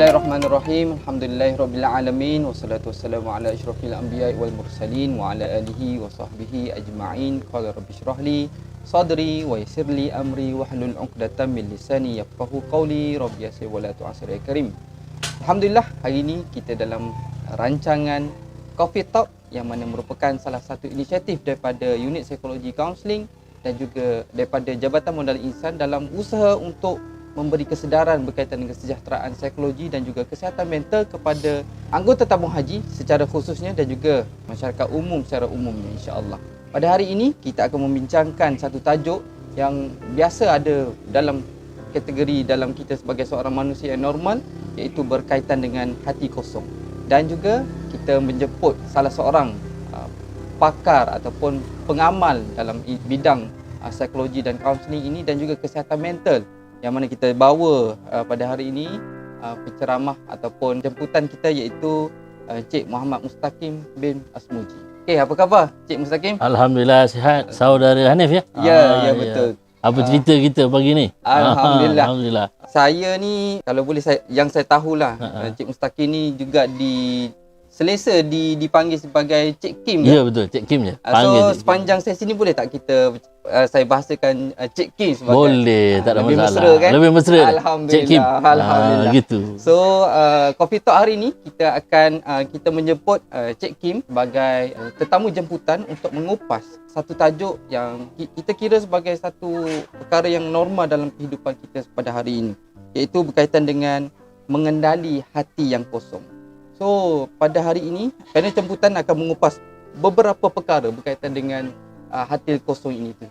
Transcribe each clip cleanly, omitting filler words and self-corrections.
Bismillahirrahmanirrahim. Alhamdulillahirabbil alamin wassalatu wassalamu ala asyrafil anbiya'i wal mursalin wa ala alihi wa sahbihi ajma'in. Qala rabbi shrah li sadri wa yassir li amri wahlul 'uqdatam min lisani yafqahu qawli. Rabbi yassir wa la tu'assir ya karim. Alhamdulillah, hari ini kita dalam rancangan Coffee Talk yang mana merupakan salah satu inisiatif daripada Unit Psikologi Kaunseling dan juga daripada Jabatan Modal Insan dalam usaha untuk memberi kesedaran berkaitan dengan kesejahteraan psikologi dan juga kesihatan mental kepada anggota tabung haji secara khususnya dan juga masyarakat umum secara umumnya, insya-Allah. Pada hari ini kita akan membincangkan satu tajuk yang biasa ada dalam kategori dalam kita sebagai seorang manusia yang normal, iaitu berkaitan dengan hati kosong. Dan juga kita menjemput salah seorang pakar ataupun pengamal dalam bidang psikologi dan kaunseling ini dan juga kesihatan mental, yang mana kita bawa pada hari ini penceramah ataupun jemputan kita, iaitu Cik Muhammad Mustaqim bin Asmuji. Okey, apa khabar Cik Mustaqim? Alhamdulillah sihat. Saudara Hanif ya? Ya, betul. Apa cerita kita pagi ni? Alhamdulillah. Alhamdulillah. Saya ni kalau boleh yang saya tahulah, Cik Mustaqim ni juga selesa dipanggil sebagai Cik Kim. Ya betul, Cik Kim je. So sepanjang sesi ni boleh tak kita saya bahasakan Cik Kim sebagai boleh, tak ada lebih masalah. Mesra, kan? Lebih mesra. Alhamdulillah. Cik Kim. Alhamdulillah. Gitu. So Coffee Talk hari ni kita akan kita menjemput Cik Kim sebagai tetamu jemputan untuk mengupas satu tajuk yang kita kira sebagai satu perkara yang normal dalam kehidupan kita pada hari ini, iaitu berkaitan dengan mengendali hati yang kosong. So pada hari ini panel jemputan akan mengupas beberapa perkara berkaitan dengan hati kosong ini tu.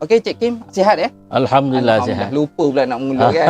Okey Cik Kim, sihat ya? Alhamdulillah sihat. Lupa pula nak mula kan.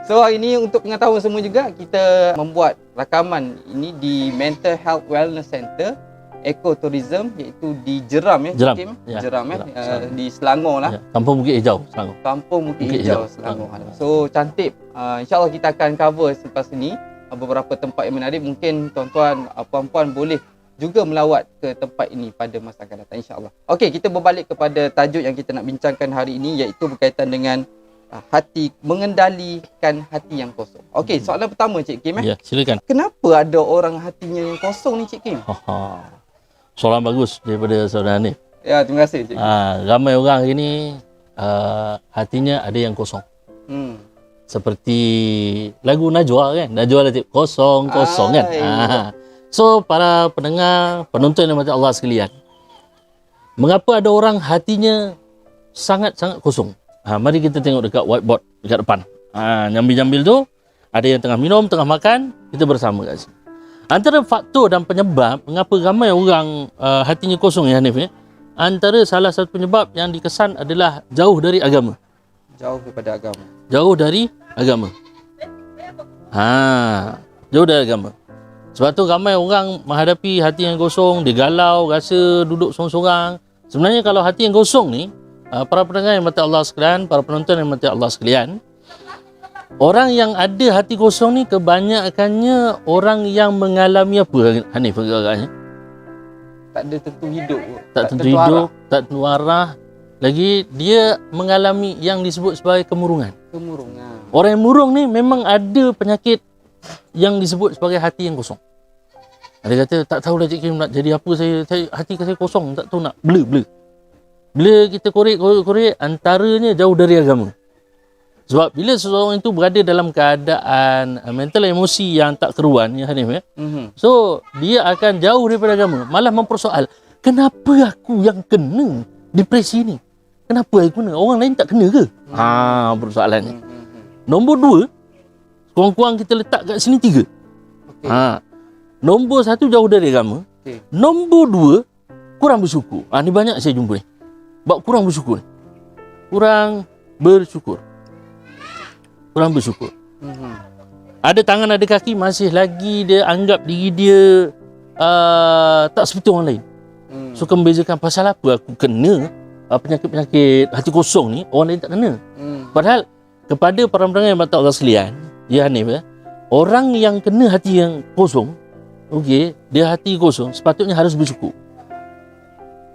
So hari ini untuk pengetahuan semua juga, kita membuat rakaman ini di Mental Health Wellness Center Ecotourism, iaitu di Jeram ya, Jeram. Cik Kim? Ya, Jeram ya, Jeram. di Selangor lah. Ya. Kampung Bukit Hijau, Selangor. Kampung Bukit Hijau, Selangor. So cantik. InsyaAllah kita akan cover selepas ini beberapa tempat yang menarik. Mungkin tuan-tuan, puan-puan boleh juga melawat ke tempat ini pada masa akan datang, insya-Allah. Okey, kita berbalik kepada tajuk yang kita nak bincangkan hari ini, iaitu berkaitan dengan hati, mengendalikan hati yang kosong. Okey, soalan pertama Cik Kim. Ya, silakan. Kenapa ada orang hatinya yang kosong ni Cik Kim? Soalan bagus daripada saudara Hanif. Ya, terima kasih Cik Kim. Ramai orang hari ni hatinya ada yang kosong. Seperti lagu Najwa kan? Najwa lah kosong kan? So para pendengar, penonton yang mati Allah sekalian, mengapa ada orang hatinya sangat-sangat kosong? Mari kita tengok dekat whiteboard dekat depan. Nyambil-nyambil tu ada yang tengah minum, tengah makan, kita bersama kat sini. Antara faktor dan penyebab mengapa ramai orang hatinya kosong ya Hanif ya, antara salah satu penyebab yang dikesan adalah jauh dari agama. Jauh daripada agama. Jauh dari agama. Jauh dari agama. Sebab tu ramai orang menghadapi hati yang kosong, dia galau, rasa duduk sorang-sorang. Sebenarnya kalau hati yang kosong ni, para pendengar yang mati Allah sekalian, para penonton yang mati Allah sekalian, orang yang ada hati kosong ni kebanyakannya orang yang mengalami apa Hanif agaknya? Tak ada tentu hidup. Tak tentu hidup, tak tentu arah. Lagi dia mengalami yang disebut sebagai kemurungan. Kemurungan. Orang yang murung ni memang ada penyakit yang disebut sebagai hati yang kosong. Dia kata, tak tahulah Cik Kim nak jadi apa, saya hati saya kosong, tak tahu nak blur. Bila kita korek, antaranya jauh dari agama. Sebab bila seseorang itu berada dalam keadaan mental emosi yang tak keruan, ya Hanif ya. So, dia akan jauh daripada agama, malah mempersoal, kenapa aku yang kena depresi ni? Kenapa aku kena? Orang lain tak kena ke? Persoalannya. Nombor 2, kurang-kurang kita letak kat sini 3. Okay. Nombor 1 jauh dari agama. Okay. Nombor 2 kurang bersyukur. Ni banyak saya jumpa ni. Bab kurang bersyukur. Kurang bersyukur. Ada tangan ada kaki, masih lagi dia anggap diri dia tak seperti orang lain. So membezakan pasal apa aku kena penyakit-penyakit hati kosong ni, orang lain tak kena. Padahal kepada para pendengar yang mata Allah sekalian, ya Hanif ya, orang yang kena hati yang kosong, okey, dia hati kosong, sepatutnya harus bersyukur.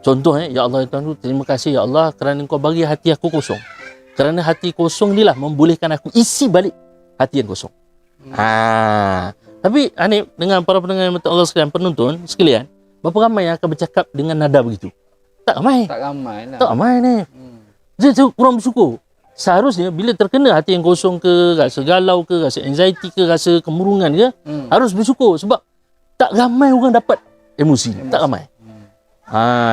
Contoh ya Allah Tuhan, terima kasih ya Allah kerana Engkau bagi hati aku kosong. Kerana hati kosong inilah membolehkan aku isi balik hati yang kosong. Tapi Hanif, dengan para pendengar yang Allah sekalian, penonton sekalian, berapa ramai yang akan bercakap dengan nada begitu? Tak ramai. Tak ramai lah. Tak ramai ni. Jadi kurang bersyukur. Seharusnya bila terkena hati yang kosong ke, rasa galau ke, rasa anxiety ke, rasa kemurungan ke, harus bersyukur sebab tak ramai orang dapat emosi. Tak ramai.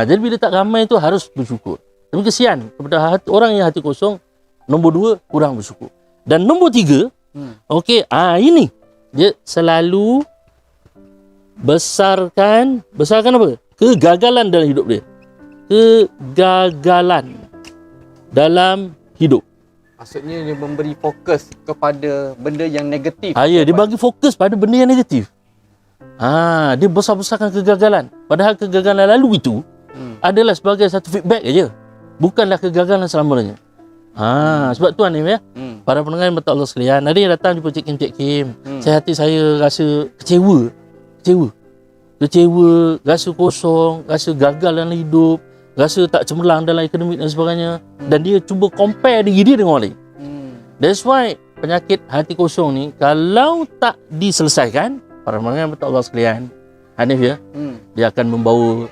Jadi bila tak ramai tu harus bersyukur. Tapi kesian kepada orang yang hati kosong. Nombor 2, kurang bersyukur. Dan nombor 3, okey, ini dia selalu besarkan apa? Kegagalan dalam hidup dia. Kegagalan dalam hidup. Maksudnya dia memberi fokus kepada benda yang negatif. Ya, dia bagi fokus pada benda yang negatif. Dia besar-besarkan kegagalan. Padahal kegagalan lalu itu adalah sebagai satu feedback aja. Bukanlah kegagalan selama-lamanya. Sebab tu Hanif ya. Para pendengar yang Allah sekalian, ada yang datang jumpa Cik Kim. Hati saya rasa kecewa, rasa kosong, rasa gagal dalam hidup, rasa tak cemerlang dalam akademik dan sebagainya. Dan dia cuba compare diri dia dengan orang lain. That's why penyakit hati kosong ni kalau tak diselesaikan, para pendengar yang Allah sekalian, Hanif ya, dia akan membawa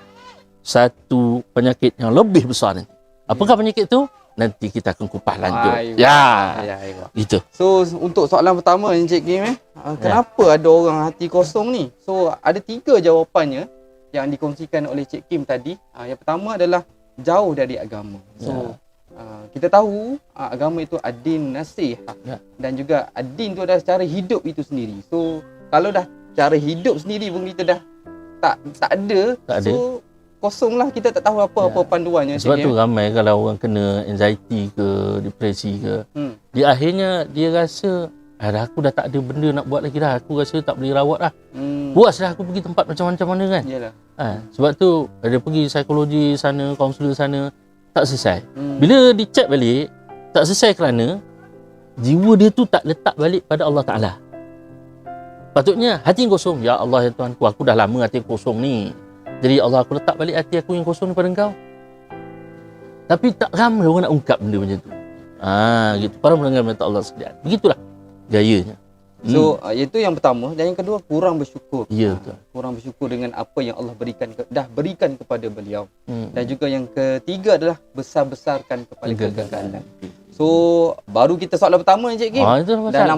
satu penyakit yang lebih besar nanti. Apakah penyakit tu? Nanti kita akan kupas lanjut. Itu. So untuk soalan pertama Encik Kim, kenapa ada orang hati kosong ni? So ada 3 jawapannya yang dikongsikan oleh Cik Kim tadi. Yang pertama adalah jauh dari agama. So kita tahu agama itu ad-din nasihat, dan juga ad-din tu adalah cara hidup itu sendiri. So kalau dah cara hidup sendiri pun kita dah tak ada. So kosonglah, kita tak tahu apa panduannya. Sebab tu ramai kalau orang kena anxiety ke, depresi ke, di akhirnya dia rasa aku dah tak ada benda nak buat lagi dah, aku rasa tak boleh rawat dah. Puaslah aku pergi tempat macam-macam mana kan. Sebab tu ada pergi psikologi sana, kaunselor sana, tak selesai. Bila dicek balik, tak selesai kerana jiwa dia tu tak letak balik pada Allah Ta'ala. Patutnya hati yang kosong, ya Allah ya Tuhanku, aku dah lama hati kosong ni. Jadi Allah, aku letak balik hati aku yang kosong ni pada Engkau. Tapi tak ramai orang nak ungkap benda macam tu. Gitu. Para pendengar minta Allah sekalian. Begitulah gayanya. So itu yang pertama. Dan yang kedua, kurang bersyukur. Ya, betul. Kurang bersyukur dengan apa yang Allah dah berikan kepada beliau. Dan juga yang ketiga adalah besar-besarkan kepada kegagalan. So baru kita soalan pertama Encik Kim. Dan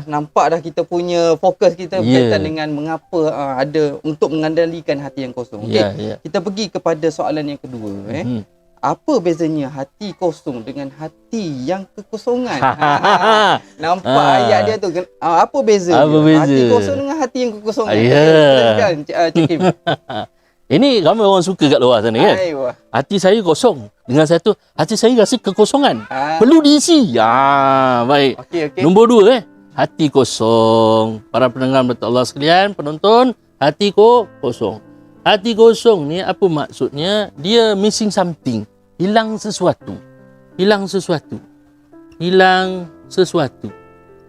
nampak dah kita punya fokus kita berkaitan dengan mengapa ada untuk mengendalikan hati yang kosong. Okey. Kita pergi kepada soalan yang kedua. Apa bezanya hati kosong dengan hati yang kekosongan? Nampak ayat dia tu. Apa beza? Hati kosong dengan hati yang kekosongan. Silakan Cik Kim. Ini ramai orang suka kat luar sana kan. Hati saya kosong. Dengan satu, hati saya rasa kekosongan. Perlu diisi. Baik. Okay. Nombor 2 hati kosong. Para pendengar Allah sekalian, penonton, hati kosong. Hati kosong ni apa maksudnya? Dia missing something. Hilang sesuatu.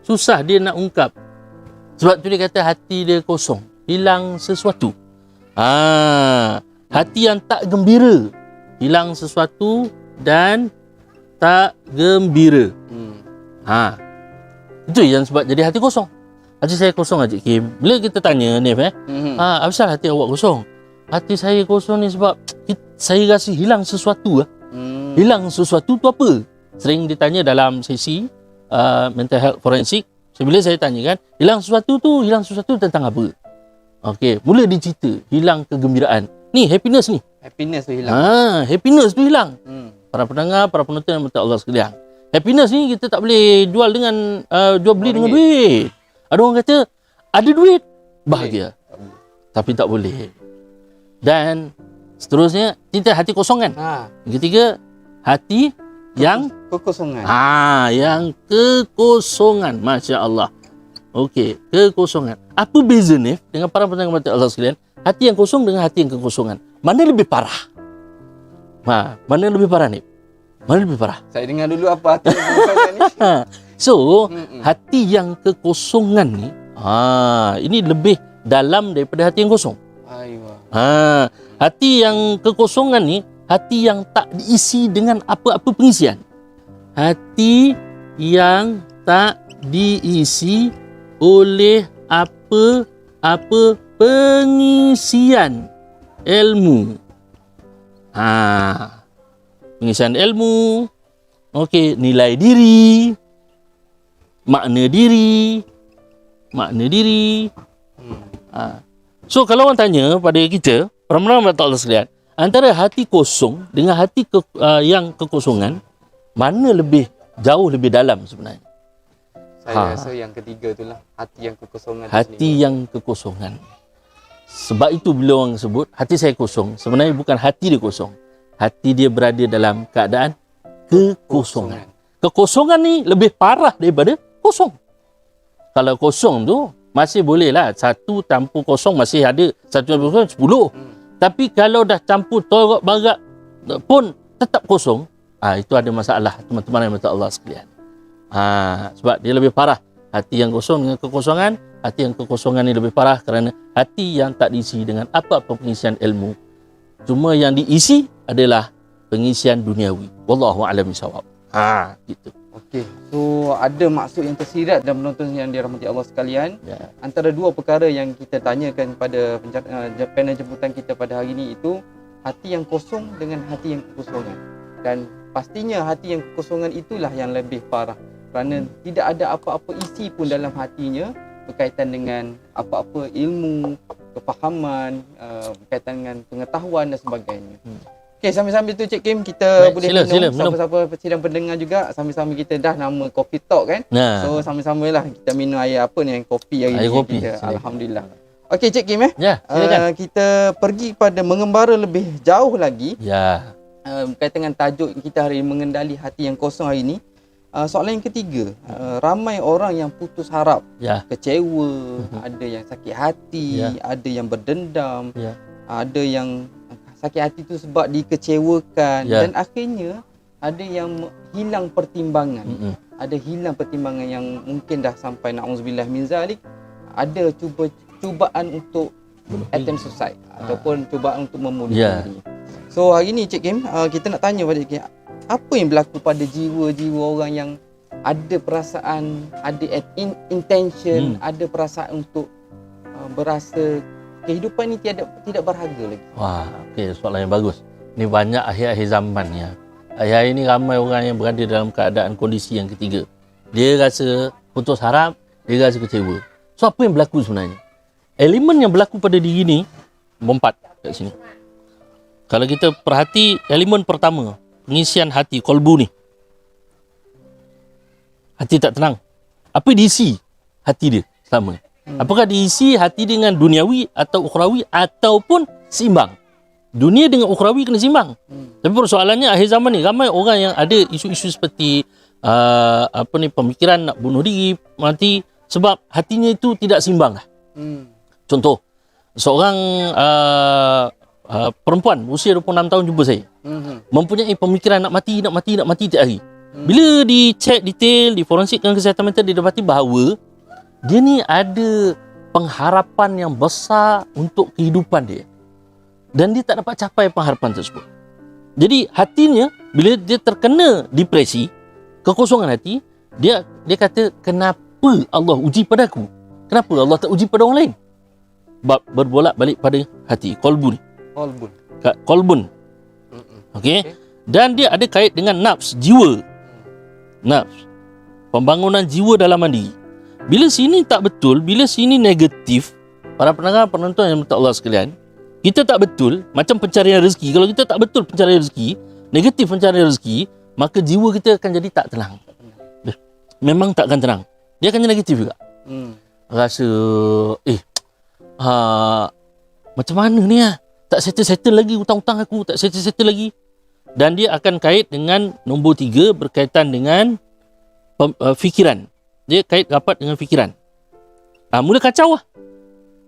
Susah dia nak ungkap. Sebab tu dia kata hati dia kosong. Hilang sesuatu. Hati yang tak gembira, hilang sesuatu dan tak gembira. Itu yang sebab jadi hati kosong. Hati saya kosong Cik Kim. Bila kita tanya Nif apa pasal hati awak kosong? Hati saya kosong ni sebab saya rasa hilang sesuatu. Hilang sesuatu tu apa? Sering ditanya dalam sesi mental health forensik. Bila saya tanya kan, hilang sesuatu tentang apa? Okey, mula dia cerita hilang kegembiraan. Ni happiness ni. Happiness tu hilang. Happiness tu hilang. Para pendengar, para penonton yang minta Allah sekalian. Happiness ni kita tak boleh jual dengan jual beli dengan duit. Ada orang kata ada duit bahagia. Tapi tak boleh. Dan seterusnya kita hati kosongan. Yang ketiga, hati yang kekosongan. Yang kekosongan. Masya-Allah. Okey, kekosongan. Apa beza ni dengan para pendengar Allah sekalian? Hati yang kosong dengan hati yang kekosongan. Mana lebih parah? Mana lebih parah ni? Mana lebih parah? Saya dengar dulu apa hati yang kekosongan ni. So, hati yang kekosongan ni, ini lebih dalam daripada hati yang kosong. Hati yang kekosongan ni, hati yang tak diisi dengan apa-apa pengisian. Hati yang tak diisi oleh apa pengisian ilmu. Pengisian ilmu, okey, nilai diri, makna diri. So kalau orang tanya pada kita, para-para Allah sekalian, antara hati kosong dengan hati yang kekosongan, mana jauh lebih dalam sebenarnya? Saya rasa yang ketiga itulah, hati yang kekosongan. Hati yang kekosongan. Sebab itu bila orang sebut hati saya kosong, sebenarnya bukan hati dia kosong. Hati dia berada dalam keadaan kekosongan. Kekosongan ni lebih parah daripada kosong. Kalau kosong tu masih boleh lah, satu campur kosong masih ada, satu campur kosong 10. Tapi kalau dah campur torok barak pun tetap kosong, itu ada masalah, teman-teman yang mata Allah sekalian. Sebab dia lebih parah. Hati yang kosong dengan kekosongan, hati yang kekosongan ni lebih parah kerana hati yang tak diisi dengan apa-apa pengisian ilmu. Cuma yang diisi adalah pengisian duniawi. Wallahu a'lam bishawab. Gitu. Okey. So ada maksud yang tersirat dan penonton yang dirahmati Allah sekalian. Antara dua perkara yang kita tanyakan pada panel jemputan kita pada hari ini itu hati yang kosong dengan hati yang kekosongan. Dan pastinya hati yang kekosongan itulah yang lebih parah. Kerana tidak ada apa-apa isi pun dalam hatinya berkaitan dengan apa-apa ilmu, kefahaman, berkaitan dengan pengetahuan dan sebagainya. Okey, sambil-sambil tu Cik Kim, kita boleh minum. Siapa-siapa sidang pendengar juga, sambil-sambil kita dah nama Coffee Talk kan. So sambil-sambil lah kita minum air apa ni, kopi hari ni kopi. kita. Alhamdulillah. Okey Cik Kim silakan. Kita pergi pada mengembara lebih jauh lagi. Berkaitan dengan tajuk kita hari ini, mengendali hati yang kosong hari ini. Soalan yang ketiga, ramai orang yang putus harap, kecewa, ada yang sakit hati, ada yang berdendam, ada yang sakit hati tu sebab dikecewakan, dan akhirnya ada yang hilang pertimbangan. Ada hilang pertimbangan yang mungkin dah sampai na'udzubillah min zalik, ada cubaan untuk attempt suicide ataupun cubaan untuk membunuh diri. So hari ni Cik Kim, kita nak tanya pada Cik Kim, apa yang berlaku pada jiwa-jiwa orang yang ada perasaan, ada intention, ada perasaan untuk berasa kehidupan ni tidak berharga lagi. Okey, soalan yang bagus. Ni banyak akhir-akhir zaman ya. Akhir-akhir ni ramai orang yang berada dalam keadaan kondisi yang ketiga. Dia rasa putus harap, dia rasa kecewa. So apa yang berlaku sebenarnya? Elemen yang berlaku pada diri ni berempat kat sini. Kalau kita perhati elemen pertama, pengisian hati, kolbu ni. Hati tak tenang. Apa diisi hati dia selama ni? Apakah diisi hati dengan duniawi atau ukhrawi ataupun seimbang? Dunia dengan ukhrawi kena seimbang. Tapi persoalannya akhir zaman ni ramai orang yang ada isu-isu seperti pemikiran nak bunuh diri, mati sebab hatinya itu tidak seimbang lah. Contoh, seorang perempuan usia 26 tahun jumpa saya. Mempunyai pemikiran nak mati tiap hari. Bila dicek detail, di forensikkan kesihatan mental, didapati bahawa dia ni ada pengharapan yang besar untuk kehidupan dia. Dan dia tak dapat capai pengharapan tersebut. Jadi hatinya, bila dia terkena depresi, kekosongan hati, dia kata, kenapa Allah uji pada aku? Kenapa Allah tak uji pada orang lain? Berbolak balik pada hati, kolbu ni. Kolbun. Okey. Dan dia ada kait dengan nafs, jiwa. Nafs. Pembangunan jiwa dalam diri. Bila sini tak betul, bila sini negatif, para pendengar penonton yang minta Allah sekalian, kita tak betul, macam pencarian rezeki. Kalau kita tak betul pencarian rezeki, negatif pencarian rezeki, maka jiwa kita akan jadi tak tenang. Memang tak akan tenang. Dia akan jadi negatif juga. Rasa, macam mana ni lah? Tak settle lagi hutang-hutang aku, tak settle lagi. Dan dia akan kait dengan nombor 3 berkaitan dengan fikiran. Dia kait rapat dengan fikiran. Mula kacau lah.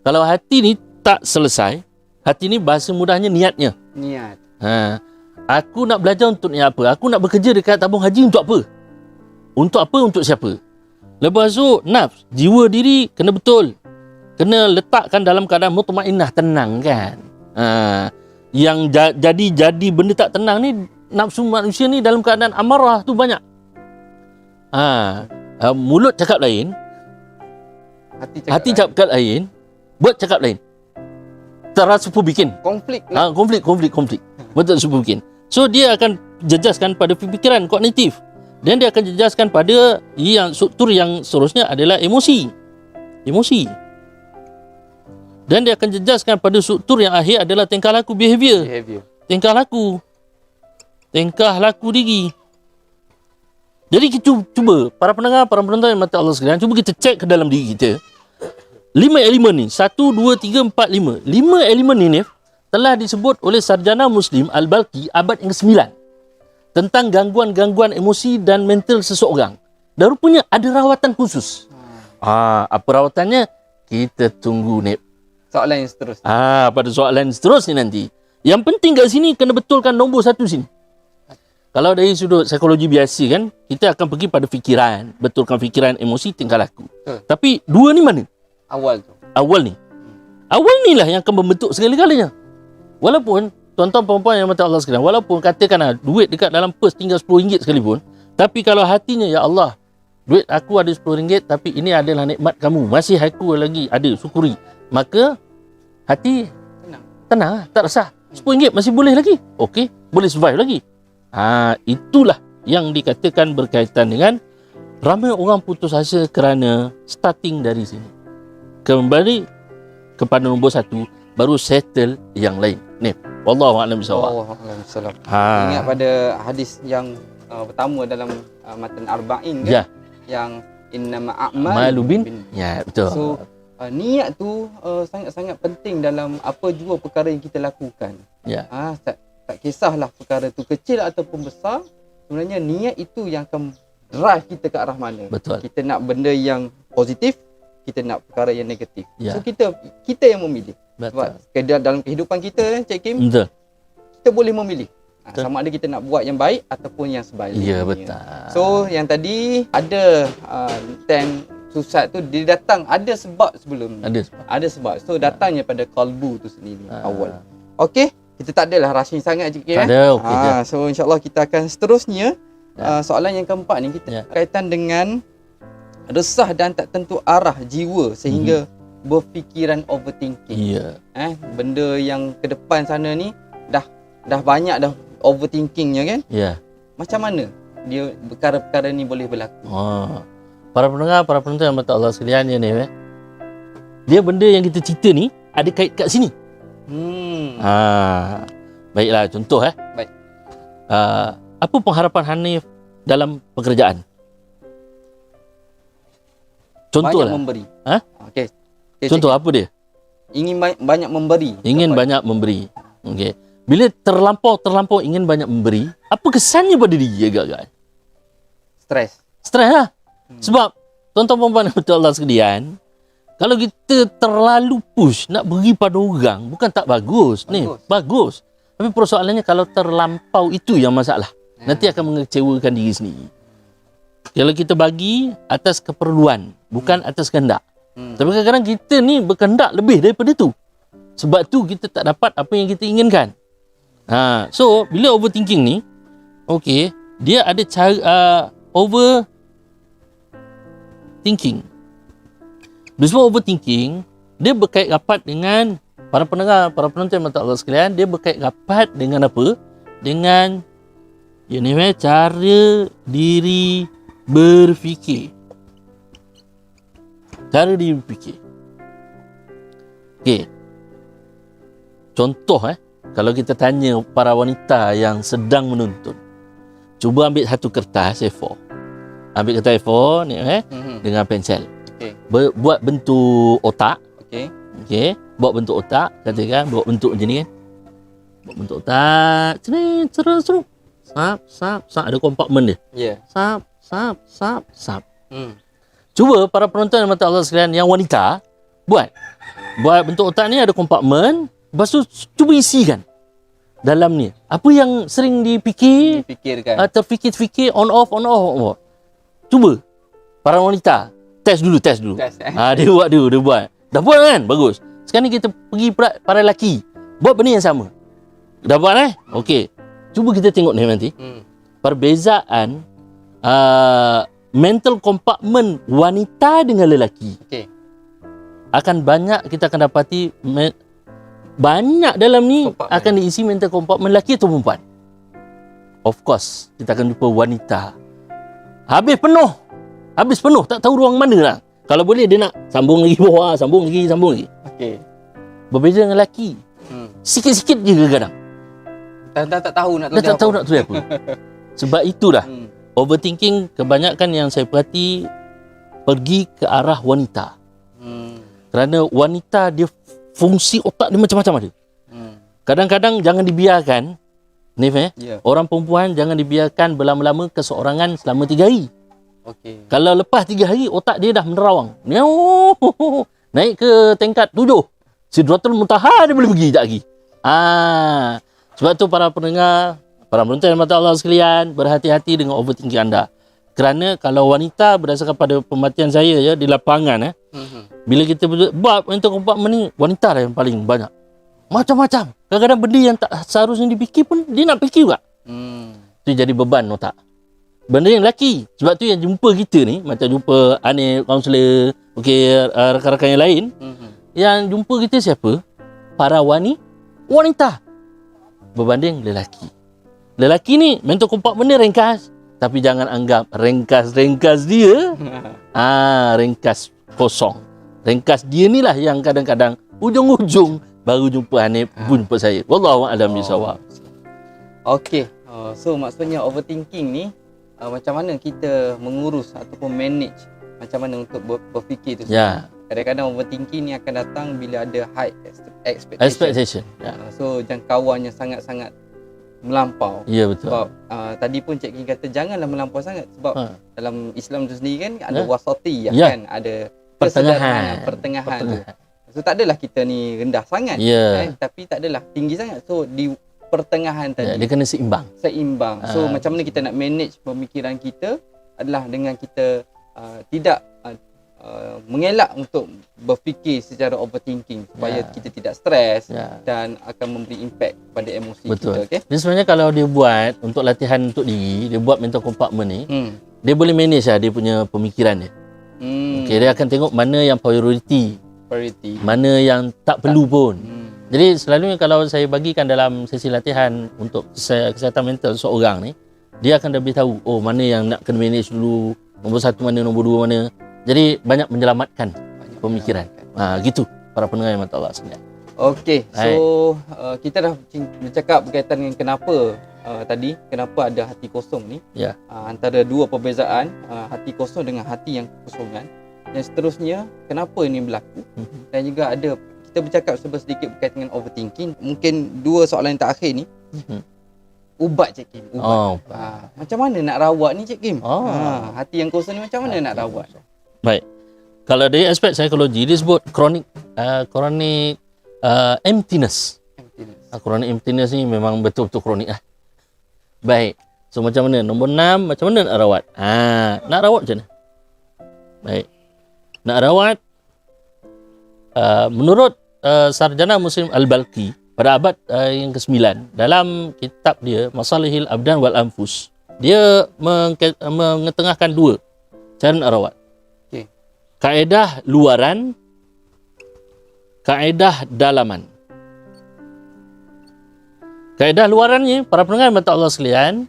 Kalau hati ni tak selesai, hati ni bahasa mudahnya niatnya. Niat. Aku nak belajar untuk ni apa? Aku nak bekerja dekat tabung haji untuk apa? Untuk apa? Untuk siapa? Lepas tu nafs, jiwa diri kena betul. Kena letakkan dalam keadaan mutmainnah, tenang kan. Yang jadi benda tak tenang ni, nafsu manusia ni dalam keadaan amarah tu banyak. Mulut cakap lain, Hati cakap cakap lain, buat cakap lain. Terasa bikin. konflik lah. Konflik. Betul super bikin. So dia akan jejaskan pada fikiran kognitif. Dan dia akan jejaskan pada yang struktur yang seterusnya adalah emosi. Dan dia akan jejaskan pada struktur yang akhir adalah tingkah laku, behavior. Tingkah laku diri. Jadi kita cuba, para pendengar, para penonton yang mata Allah sekalian, cuba kita cek ke dalam diri kita. 5 elemen ni, 1, 2, 3, 4, 5. 5 elemen ni telah disebut oleh sarjana Muslim Al-Balqi abad yang ke-9 tentang gangguan-gangguan emosi dan mental seseorang. Dan rupanya ada rawatan khusus. Apa rawatannya? Kita tunggu Nip. Soalan yang seterusnya. Pada soalan seterusnya nanti. Yang penting kat sini kena betulkan nombor 1 sini. Kalau dari sudut psikologi biasa kan, kita akan pergi pada fikiran, betulkan fikiran, emosi, tingkah laku. Tapi 2 ni mana? Awal ni. Awal ni lah yang akan membentuk segala-galanya. Walaupun tuan-tuan perempuan yang mata Allah sekalian, walaupun katakanlah duit dekat dalam pers tinggal RM10 sekalipun, tapi kalau hatinya, ya Allah, duit aku ada RM10 tapi ini adalah nikmat kamu, masih aku lagi ada, syukuri. Maka hati tenang, tak resah. RM10 masih boleh lagi. Okey, boleh survive lagi. Itulah yang dikatakan berkaitan dengan ramai orang putus asa kerana starting dari sini. Kembali kepada nombor 1, baru settle yang lain. Ni, wallahu a'lam bissawab. Ingat pada hadis yang pertama dalam matan Arba'in kan? Yang innama a'malu bin. Ya, betul. So niat tu sangat-sangat penting dalam apa jua perkara yang kita lakukan. Tak kisahlah perkara tu kecil ataupun besar, sebenarnya niat itu yang akan drive kita ke arah mana. Betul. Kita nak benda yang positif, kita nak perkara yang negatif. So kita yang memilih. Betul. Sebab dalam kehidupan kita, Cik Kim, betul, kita boleh memilih. Sama ada kita nak buat yang baik ataupun yang sebaliknya. Ya, betul. So yang tadi ada time susat tu dia datang ada sebab sebelum ni. Ada sebab. So datangnya pada kalbu tu sendiri awal. Okey, kita tak adalah rushing sangat Cik Kim. Tak ada, okey je. So insya-Allah kita akan seterusnya soalan yang keempat ni kita berkaitan dengan resah dan tak tentu arah jiwa sehingga berfikiran overthinking. Benda yang ke depan sana ni dah banyak dah overthinkingnya kan? Macam mana dia perkara-perkara ni boleh berlaku? Para pendengar, para penonton yang mata Allah sekalian ni, dia benda yang kita cerita ni ada kait kat sini. Baiklah, contoh Baik. Apa pengharapan Hanif dalam pekerjaan? Contoh banyak memberi. Okey. Contoh apa dia? Ingin banyak memberi. Ingin banyak memberi. Okey. Bila terlampau ingin banyak memberi, apa kesannya pada diri agak-agak? Stres lah. Sebab tuan-tuan perempuan yang betul Allah sekalian, kalau kita terlalu push nak beri pada orang, bukan tak bagus. Bagus. Tapi persoalannya kalau terlampau itu yang masalah. Nanti akan mengecewakan diri sendiri. Kalau kita bagi atas keperluan, bukan atas kehendak. Tapi kadang-kadang kita ni berkehendak lebih daripada tu. Sebab tu kita tak dapat apa yang kita inginkan. So bila overthinking ni, okey, dia ada cara overthinking. Bila sebab overthinking, dia berkait rapat dengan para pendengar, para penonton mata Allah sekalian, dia berkait rapat dengan apa? Dengan cara diri berfikir. Cara diri berfikir. Okey. Contoh kalau kita tanya para wanita yang sedang menonton, cuba ambil satu kertas A4. Ambil kertas A4 ni dengan pensel. Okey. Buat bentuk otak. Okey. Buat bentuk otak, katakan buat bentuk macam ni kan. Buat bentuk otak. Terus. Sap, ada kompartmen dia. Sap. Cuba para penonton yang mata Allah sekalian yang wanita buat bentuk otak ni ada kompartmen. Lepas tu cuba isikan dalam ni apa yang sering dipikirkan, terfikir on off. Cuba para wanita test dulu. Dia buat dah buat kan, bagus. Sekarang ni kita pergi pula para lelaki buat benda yang sama. Dah buat okey, cuba kita tengok ni nanti perbezaan mental compartment wanita dengan lelaki. akan banyak kita akan dapati banyak dalam ni Compartment. akan diisi mental compartment lelaki atau perempuan. Of course, kita akan jumpa wanita. Habis penuh, tak tahu ruang mana lah. Kalau boleh dia nak sambung lagi bawah, sambung lagi. Okey. Berbeza dengan lelaki. Sikit-sikit je kadang-kadang. Dah tak tahu nak Dia tak tahu nak tulis apa. Sebab itulah Hmm. overthinking kebanyakan yang saya perhati pergi ke arah wanita. Kerana wanita dia fungsi otak dia macam-macam ada. Kadang-kadang jangan dibiarkan Nif Ya. orang perempuan jangan dibiarkan berlama-lama keseorangan selama 3 hari. Okey. Kalau lepas 3 hari otak dia dah menerawang. Naik ke tingkat 7. Sidratul Muntaha dia boleh pergi tak lagi. Sebab tu para pendengar, para penonton mata Allah sekalian, berhati-hati dengan overthinking anda. Kerana kalau wanita berdasarkan pada pematian saya ya di lapangan bila kita buat mental compartment ni, wanita lah yang paling banyak. Macam-macam. Kadang-kadang benda yang tak seharusnya dipikir pun dia nak fikir juga. Itu jadi beban otak. Benda yang lelaki. Sebab tu yang jumpa kita ni, macam jumpa Anil, kaunselor, rakan-rakan yang lain, yang jumpa kita siapa? Para wanita. Berbanding lelaki. Lelaki ni mental compartment dia ringkas. Tapi jangan anggap ringkas dia ringkas kosong. Ringkas dia ni lah yang kadang-kadang ujung-ujung baru jumpa Hanif, jumpa saya. Wallahu a'lam bishawab. Okey. So maksudnya overthinking ni macam mana kita mengurus ataupun manage macam mana untuk berfikir tu. Ya. Kadang-kadang overthinking ni akan datang bila ada high expectation. Expectation. Ya. So jangkauannya sangat-sangat melampau. Ya betul. Sebab tadi pun Cik Kim kata janganlah melampau sangat sebab dalam Islam tu sendiri kan ada wasatiyah kan, ada pertengahan tu. So tak adalah kita ni rendah sangat kan, tapi tak adalah tinggi sangat. So di pertengahan tadi. Dia kena seimbang. So macam mana kita nak manage pemikiran kita adalah dengan kita tidak mengelak untuk berfikir secara overthinking supaya kita tidak stres dan akan memberi impact pada emosi kita. Okay? Dia sebenarnya kalau dia buat untuk latihan untuk diri, dia buat mental compartment ni, dia boleh manage lah dia punya pemikiran dia. Okay, dia akan tengok mana yang priority, mana yang tak perlu pun. Jadi selalunya kalau saya bagikan dalam sesi latihan untuk kesihatan mental seorang ni, dia akan lebih tahu mana yang nak kena manage dulu, nombor 1 mana, nombor 2 mana. Jadi banyak menyelamatkan pemikiran. Gitu para pendengar yang mata Allah sekalian. Okey, so kita dah bercakap berkaitan dengan kenapa tadi, kenapa ada hati kosong ni. Antara dua perbezaan hati kosong dengan hati yang kekosongan. Dan seterusnya, kenapa ini berlaku. Dan juga ada, kita bercakap sedikit berkaitan dengan overthinking. Mungkin dua soalan yang terakhir ni. Ubat Cik Kim. Macam mana nak rawat ni Cik Kim? Hati yang kosong ni macam mana nak rawat? Baik. Kalau dari aspek psikologi, dia sebut chronic emptiness. Chronic emptiness ni memang betul-betul kronik lah. Baik. So macam mana? Nombor 6, macam mana nak rawat? Nak rawat macam mana? Baik. Nak rawat, menurut Sarjana Muslim Al-Balqi, pada abad yang ke-9, dalam kitab dia, Masalihil Abdan wal Anfus, dia mengetengahkan dua cara nak rawat. Kaedah luaran, kaedah dalaman. Kaedah luarannya, para pendengar mata Allah sekalian,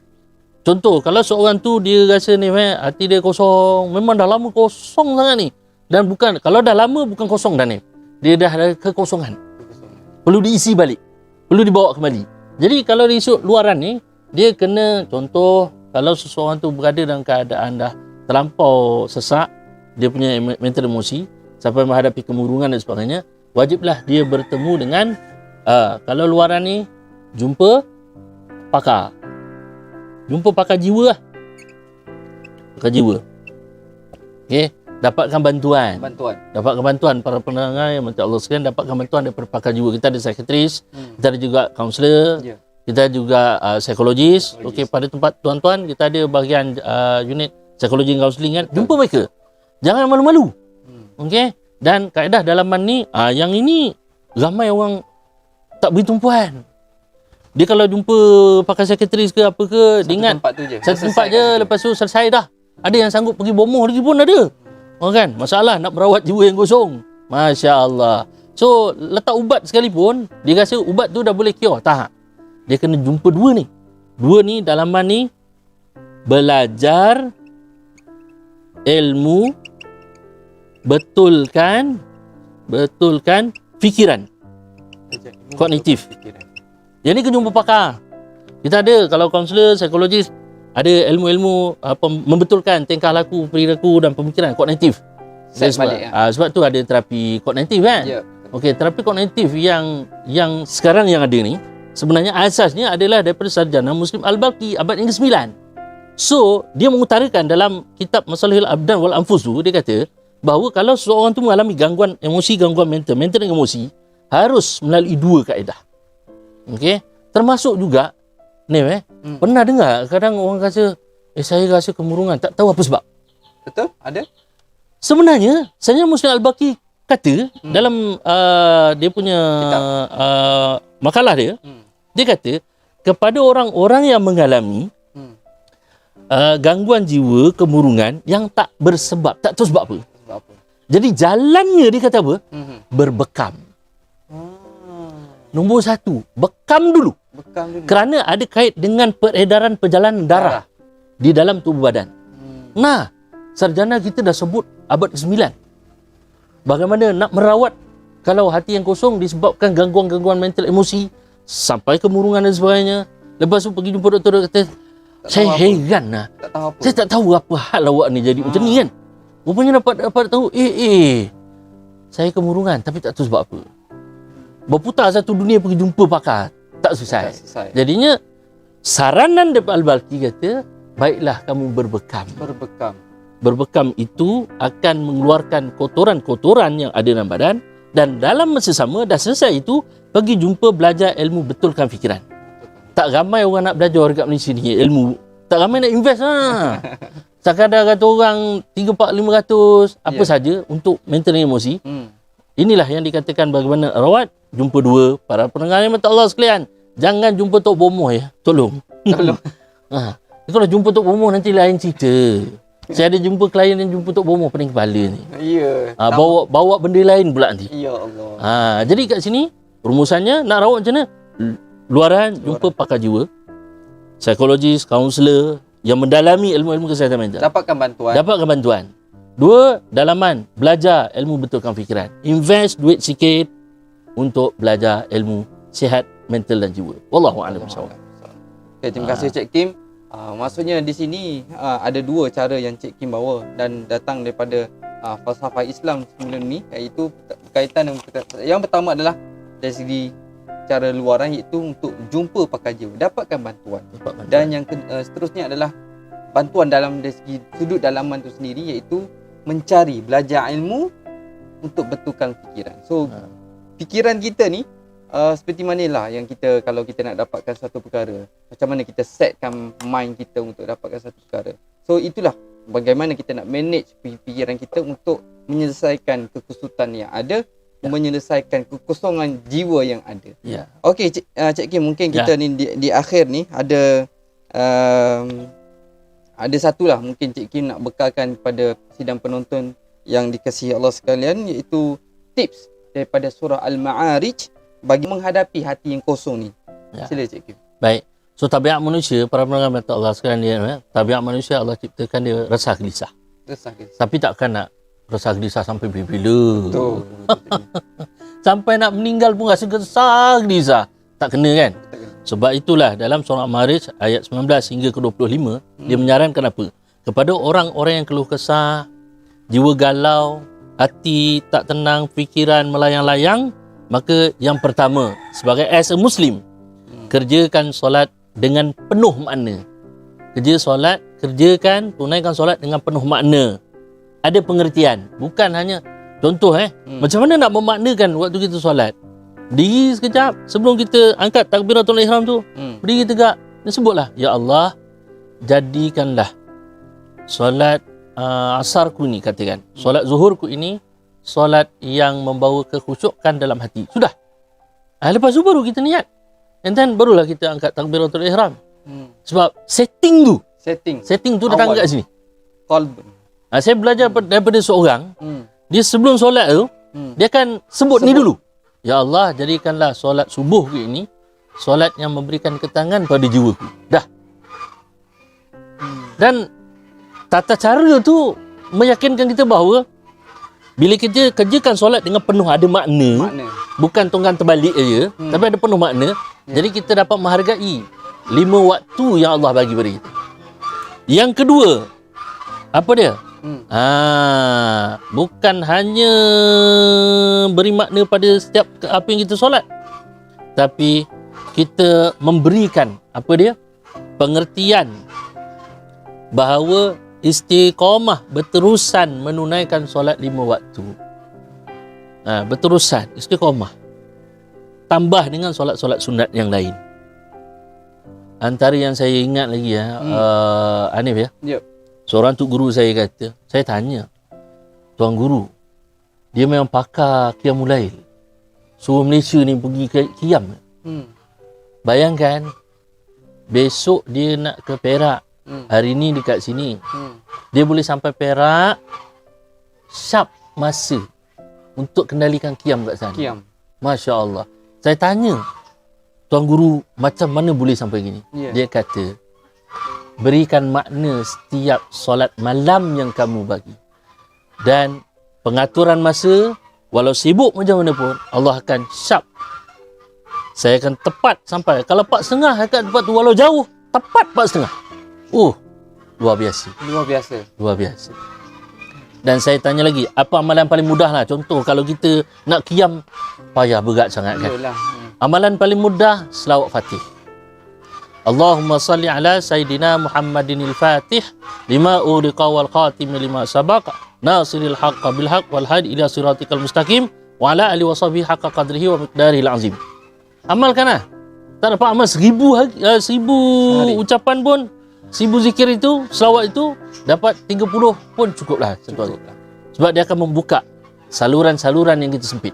contoh, kalau seorang tu dia rasa ni hati dia kosong, memang dah lama kosong sangat ni. Dan bukan, kalau dah lama bukan kosong dah ni. Dia dah ada kekosongan. Perlu diisi balik. Perlu dibawa kembali. Jadi kalau diisuk luaran ni, dia kena, contoh, kalau seseorang tu berada dalam keadaan dah terlampau sesak, dia punya mental emosi, sampai menghadapi kemurungan dan sebagainya, wajiblah dia bertemu dengan, kalau luaran ni, jumpa pakar. Jumpa pakar jiwa lah. Pakar jiwa. Okay. Dapatkan bantuan. Dapatkan bantuan para pendengar yang mati Allah sekalian, dapatkan bantuan daripada pakar jiwa. Kita ada psikiatris, kita ada juga kaunselor, kita juga psikologis. Okey, pada tempat tuan-tuan kita ada bahagian unit psikologi dan kaunseling kan. Jumpa mereka. Jangan malu-malu. Okey? Dan kaedah dalaman ni, yang ini ramai orang tak beri tumpuan. Dia kalau jumpa pakar psikiatris ke apa ke, dia ingat satu tempat je, lepas tu selesai dah. Ada yang sanggup pergi bomoh lagi pun ada. Kan? Masalah nak merawat jiwa yang kosong. Masya Allah. So, letak ubat sekalipun, dia rasa ubat tu dah boleh cure. Tak. Dia kena jumpa dua ni. Dua ni, dalaman ni, belajar ilmu, betulkan fikiran. Kognitif. Yang ni kena jumpa pakar. Kita ada, kalau kaunselor, psikologis, ada ilmu-ilmu membetulkan tingkah laku, perilaku dan pemikiran kognitif. Sebab tu ada terapi kognitif kan? Ya. Okey, terapi kognitif yang sekarang yang ada ni sebenarnya asasnya adalah daripada sarjana Muslim Al-Balqi abad yang ke-9. So, dia mengutarakan dalam kitab Masalihul Abdan wal Anfus tu, dia kata bahawa kalau seseorang tu mengalami gangguan emosi, gangguan mental dan emosi, harus melalui dua kaedah. Okey, termasuk juga ni pernah dengar kadang orang kata saya rasa kemurungan, tak tahu apa sebab. Betul? Ada? Sebenarnya Sarjana Muslim Al-Baqi kata dalam dia punya makalah dia, dia kata kepada orang-orang yang mengalami gangguan jiwa, kemurungan yang tak bersebab, tak tahu sebab apa. Sebab apa? Jadi jalannya dia kata apa? Berbekam. Nombor satu, bekam dulu. Bekam dulu. Kerana ada kait dengan peredaran perjalanan darah di dalam tubuh badan. Nah, sarjana kita dah sebut abad ke-9. Bagaimana nak merawat kalau hati yang kosong disebabkan gangguan-gangguan mental, emosi, sampai kemurungan dan sebagainya. Lepas tu pergi jumpa doktor, kata, saya heran lah. Tak tahu apa. Saya tak tahu apa hal awak ni jadi macam ni kan. Rupanya dapat tahu, saya kemurungan tapi tak tahu sebab apa. Berputar satu dunia pergi jumpa pakar, tak selesai. Jadinya, saranan daripada Al-Balqi kata, baiklah kamu berbekam. Berbekam itu akan mengeluarkan kotoran-kotoran yang ada dalam badan, dan dalam masa sama dah selesai itu pergi jumpa belajar ilmu betulkan fikiran. Tak ramai orang nak belajar dekat Malaysia ni ilmu. Tak ramai nak invest lah. Sekadar kata orang 3, 4, 500 apa saja untuk mental dan emosi. Inilah yang dikatakan bagaimana rawat. Jumpa dua para pendengar yang mata Allah sekalian. Jangan jumpa Tok Bomoh ya. Tolong. Kalau jumpa Tok Bomoh nanti lain cerita. Saya ada jumpa klien yang jumpa Tok Bomoh pening kepala ni. Ya. Bawa benda lain pula nanti. Ya Allah. Jadi kat sini rumusannya nak rawat macam mana? Luaran jumpa pakar jiwa, psikologis, kaunselor yang mendalami ilmu-ilmu kesihatan mental. Dapatkan bantuan. Dua, dalaman belajar ilmu betulkan fikiran. Invest duit sikit untuk belajar ilmu sihat mental dan jiwa. Wallahu a'lam bishawab. Okay, terima kasih Cik Kim. Maksudnya di sini ada dua cara yang Cik Kim bawa dan datang daripada falsafah Islam sebelum ni, iaitu berkaitan dengan yang pertama adalah dari segi cara luaran, iaitu untuk jumpa pakar jiwa, dapatkan bantuan. Dan yang seterusnya adalah bantuan dalam dari segi sudut dalaman tu sendiri, iaitu mencari, belajar ilmu untuk betulkan fikiran. So fikiran kita ni seperti manalah yang kita, kalau kita nak dapatkan satu perkara, macam mana kita setkan mind kita untuk dapatkan satu perkara. So itulah bagaimana kita nak manage fikiran kita untuk menyelesaikan kekusutan yang ada, menyelesaikan kekosongan jiwa yang ada. Okey, Cik Kim, mungkin kita ni di akhir ni ada satulah mungkin Cik Kim nak bekalkan kepada sidang penonton yang dikasihi Allah sekalian, iaitu tips daripada surah Al-Ma'arij bagi menghadapi hati yang kosong ni. Sila Cik Kim. Baik. So tabiat manusia, para pendengar mata Allah sekalian, dia tabiat manusia Allah ciptakan dia resah gelisah. Tapi takkan nak resah gelisah sampai bila-bila. Betul. Sampai nak meninggal pun rasa resah gelisah. Tak kena kan? Sebab itulah dalam surah Al-Ma'arij ayat 19 hingga ke 25 dia menyarankan apa? Kepada orang-orang yang keluh kesah, jiwa galau, hati tak tenang, fikiran melayang-layang, maka yang pertama sebagai as a Muslim, kerjakan solat dengan penuh makna. Kerjakan, tunaikan solat dengan penuh makna. Ada pengertian, bukan hanya contoh macam mana nak memaknakan waktu kita solat. Diri sekejap sebelum kita angkat takbiratul ihram tu, berdiri tegak dan sebutlah, ya Allah, jadikanlah solat asarku ni, katakan solat zuhurku ini solat yang membawa kekhusyukan dalam hati. Sudah. Lepas tu baru kita niat. And then barulah kita angkat takbiratul ihram. Sebab setting tu datang kat sini. Saya belajar daripada seorang, dia sebelum solat tu, Dia akan sebut ni dulu. Ya Allah, jadikanlah solat subuh ini solat yang memberikan ketenangan pada jiwaku. Dah. Dan tata cara tu meyakinkan kita bahawa bila kita kerjakan solat dengan penuh ada makna. Bukan tunggang terbalik saja, tapi ada penuh makna. Jadi kita dapat menghargai 5 waktu yang Allah bagi pada kita. Yang kedua, apa dia? Bukan hanya beri makna pada setiap apa yang kita solat, tapi kita memberikan apa dia? Pengertian bahawa istiqamah berterusan menunaikan solat 5 waktu. Berterusan istiqamah. Tambah dengan solat-solat sunat yang lain. Antara yang saya ingat lagi Hanif ya. Yep. Seorang tok guru saya kata, saya tanya, tuan guru, dia memang pakar qiyamul lail. Suruh Malaysia ni pergi ke qiyam. Bayangkan, besok dia nak ke Perak. Hari ni dekat sini. Dia boleh sampai Perak, sharp masa untuk kendalikan qiyam kat sana. Qiyam. Masya Allah. Saya tanya, tuan guru macam mana boleh sampai gini? Dia kata, berikan makna setiap solat malam yang kamu bagi. Dan pengaturan masa, walau sibuk macam mana pun, Allah akan sharp. Saya akan tepat sampai. Kalau 4.30 dekat tempat tu, walau jauh, tepat 4.30. Luar biasa. Luar biasa. Luar biasa. Dan saya tanya lagi, apa amalan paling mudah lah? Contoh, kalau kita nak qiyam, payah berat sangat kan? Yalah. Amalan paling mudah, selawat Fatih. Allahumma salli ala Sayyidina Muhammadin al-Fatih lima uliqa wal khatim lima sabaq nasiril haqqa bil haqq wal hadi ila siratikal mustaqim wa ala alihi wa sahbihi haqqa qadrihi wa miqdarihil azim. Amalkan lah. Tak dapat amal 1000 ucapan pun, 1000 zikir itu, selawat itu, dapat 30 pun cukup lah satu hari. Sebab dia akan membuka saluran-saluran yang kita sempit.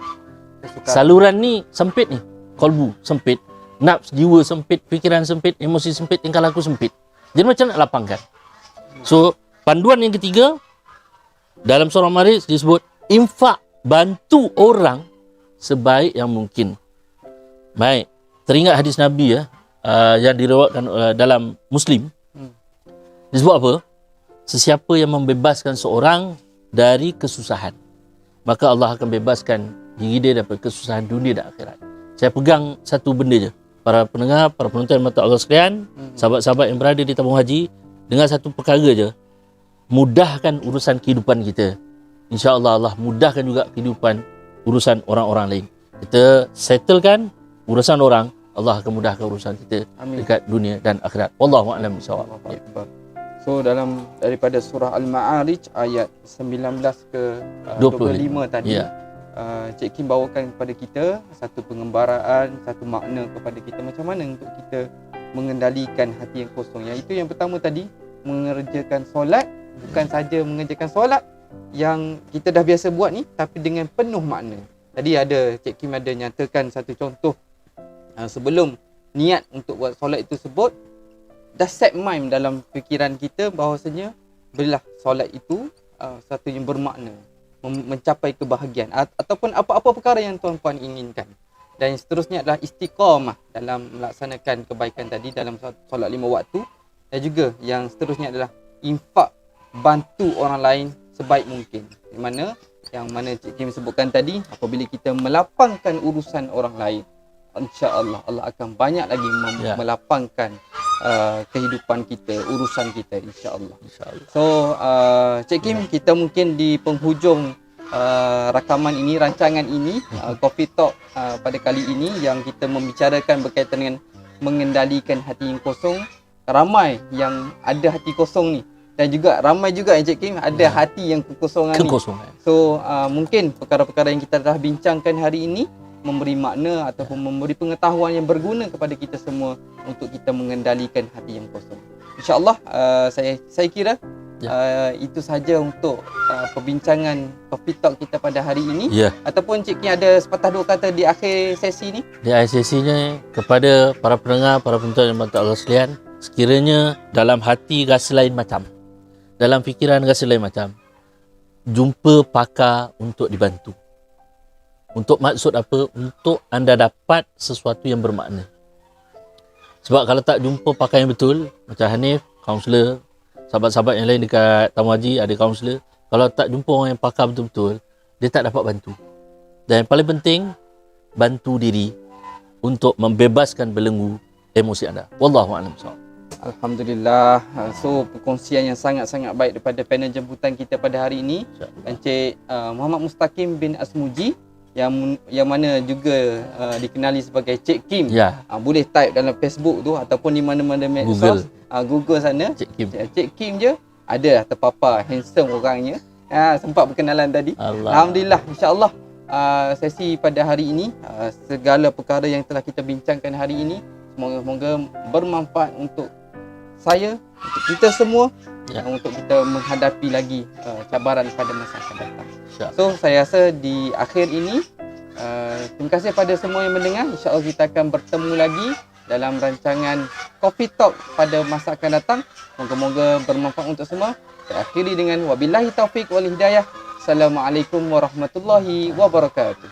Saluran ni sempit ni, kolbu sempit, nafs, jiwa sempit, fikiran sempit, emosi sempit, tingkah laku sempit. Jadi macam nak lapangkan. So, panduan yang ketiga, dalam surah Maryam disebut, infak, bantu orang sebaik yang mungkin. Baik, teringat hadis Nabi yang diriwayatkan dalam Muslim. Disebut apa? Sesiapa yang membebaskan seorang dari kesusahan, maka Allah akan bebaskan diri dia daripada kesusahan dunia dan akhirat. Saya pegang satu benda je. Para pendengar, para penonton mata Allah sekalian, sahabat-sahabat yang berada di tabung haji, dengan satu perkara je, mudahkan urusan kehidupan kita. InsyaAllah Allah mudahkan juga kehidupan urusan orang-orang lain. Kita settlekan urusan orang, Allah akan mudahkan urusan kita. Amin. Dekat dunia dan akhirat. Wallahu a'lam bishawab. So daripada surah Al-Ma'arij ayat 19 ke 25 tadi, Cik Kim bawakan kepada kita satu pengembaraan, satu makna kepada kita macam mana untuk kita mengendalikan hati yang kosong. Yang itu yang pertama tadi, mengerjakan solat, bukan saja mengerjakan solat yang kita dah biasa buat ni, tapi dengan penuh makna. Tadi Cik Kim ada nyatakan satu contoh, sebelum niat untuk buat solat itu sebut, dah set mind dalam fikiran kita bahawasanya berilah solat itu satu yang bermakna, mencapai kebahagiaan ataupun apa-apa perkara yang tuan-puan inginkan. Dan yang seterusnya adalah istiqamah dalam melaksanakan kebaikan tadi dalam solat 5 waktu. Dan juga yang seterusnya adalah infak, bantu orang lain sebaik mungkin. Yang mana Cik Kim sebutkan tadi, apabila kita melapangkan urusan orang lain, insya-Allah Allah akan banyak lagi melapangkan kehidupan kita, urusan kita, insya-Allah. So Cik Kim, kita mungkin di penghujung rakaman ini, rancangan ini, Coffee Talk pada kali ini yang kita membicarakan berkaitan dengan mengendalikan hati yang kosong. Ramai yang ada hati kosong ni, dan juga ramai juga Cik Kim ada hati yang kekosongan ni. So mungkin perkara-perkara yang kita dah bincangkan hari ini memberi makna ataupun memberi pengetahuan yang berguna kepada kita semua untuk kita mengendalikan hati yang kosong. InsyaAllah saya kira itu saja untuk perbincangan Coffee Talk kita pada hari ini. Ataupun Cik Kim ada sepatah dua kata di akhir sesi ni? Di akhir sesinya, kepada para pendengar, para penonton yang mata Allah sekalian, sekiranya dalam hati rasa lain macam, dalam fikiran rasa lain macam, jumpa pakar untuk dibantu. Untuk maksud apa? Untuk anda dapat sesuatu yang bermakna. Sebab kalau tak jumpa pakar yang betul, macam Hanif, kaunselor, sahabat-sahabat yang lain dekat Tamu Haji ada kaunselor, kalau tak jumpa orang yang pakar betul-betul, dia tak dapat bantu. Dan yang paling penting, bantu diri untuk membebaskan belenggu emosi anda. Wallahu a'lam bishawab. Alhamdulillah. So perkongsian yang sangat-sangat baik daripada panel jemputan kita pada hari ini, Encik Muhammad Mustaqim bin Asmuji, yang mana juga dikenali sebagai Cik Kim. Ya. Boleh type dalam Facebook tu ataupun di mana-mana medsos, Google sana, Cik Kim je ada terpapar, handsome orangnya. Sempat berkenalan tadi. Alhamdulillah, insya-Allah sesi pada hari ini, segala perkara yang telah kita bincangkan hari ini, semoga bermanfaat untuk saya, untuk kita semua, untuk kita menghadapi lagi cabaran pada masa akan datang. So saya rasa di akhir ini, terima kasih pada semua yang mendengar. InsyaAllah kita akan bertemu lagi dalam rancangan Coffee Talk pada masa akan datang. Moga-moga bermanfaat untuk semua. Saya akhiri dengan wabillahi taufiq wal hidayah. Assalamualaikum warahmatullahi wabarakatuh.